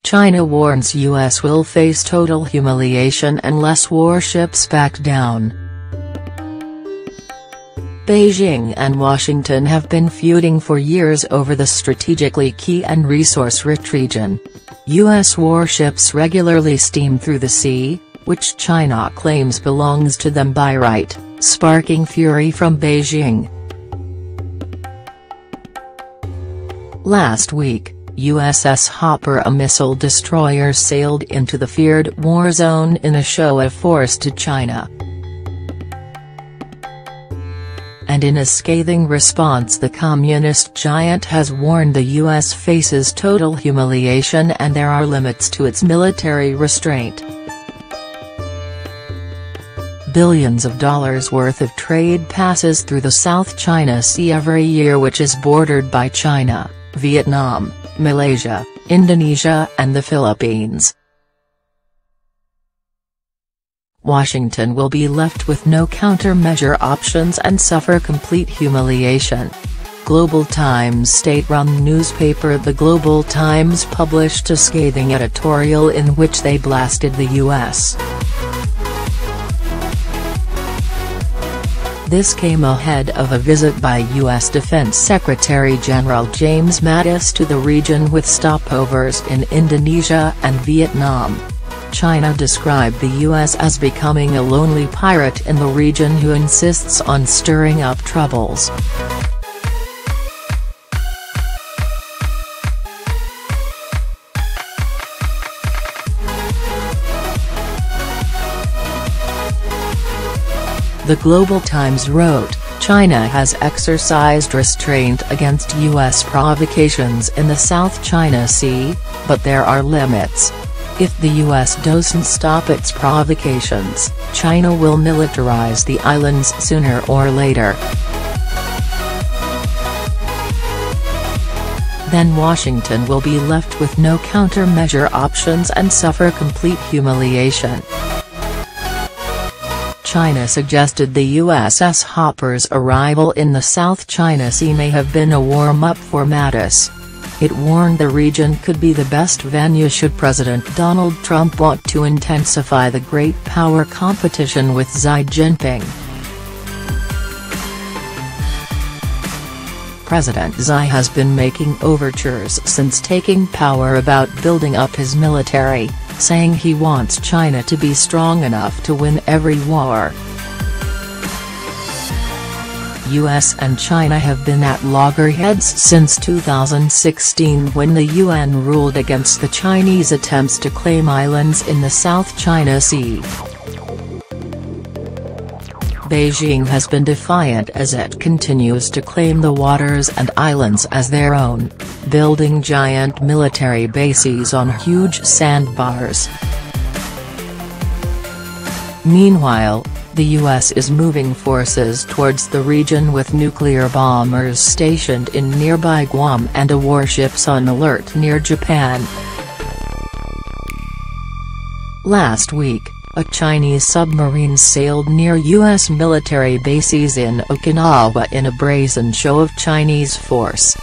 China warns US will face total humiliation unless warships back down. Beijing and Washington have been feuding for years over the strategically key and resource-rich region. US warships regularly steam through the sea, which China claims belongs to them by right, sparking fury from Beijing. Last week, USS Hopper, a missile destroyer, sailed into the feared war zone in a show of force to China. And in a scathing response, the communist giant has warned the US faces total humiliation and there are limits to its military restraint. Billions of dollars worth of trade passes through the South China Sea every year, which is bordered by China, Vietnam, Malaysia, Indonesia and the Philippines. Washington will be left with no countermeasure options and suffer complete humiliation. Global Times state-run newspaper The Global Times published a scathing editorial in which they blasted the US. This came ahead of a visit by U.S. Defense Secretary General James Mattis to the region with stopovers in Indonesia and Vietnam. China described the U.S. as becoming a lonely pirate in the region who insists on stirring up troubles. The Global Times wrote, China has exercised restraint against U.S. provocations in the South China Sea, but there are limits. If the U.S. doesn't stop its provocations, China will militarize the islands sooner or later. Then Washington will be left with no countermeasure options and suffer complete humiliation. China suggested the USS Hopper's arrival in the South China Sea may have been a warm-up for Mattis. It warned the region could be the best venue should President Donald Trump want to intensify the great power competition with Xi Jinping. President Xi has been making overtures since taking power about building up his military, saying he wants China to be strong enough to win every war. US and China have been at loggerheads since 2016 when the UN ruled against the Chinese attempts to claim islands in the South China Sea. Beijing has been defiant as it continues to claim the waters and islands as their own, building giant military bases on huge sandbars. Meanwhile, the US is moving forces towards the region with nuclear bombers stationed in nearby Guam and warships on alert near Japan. Last week, a Chinese submarine sailed near U.S. military bases in Okinawa in a brazen show of Chinese force.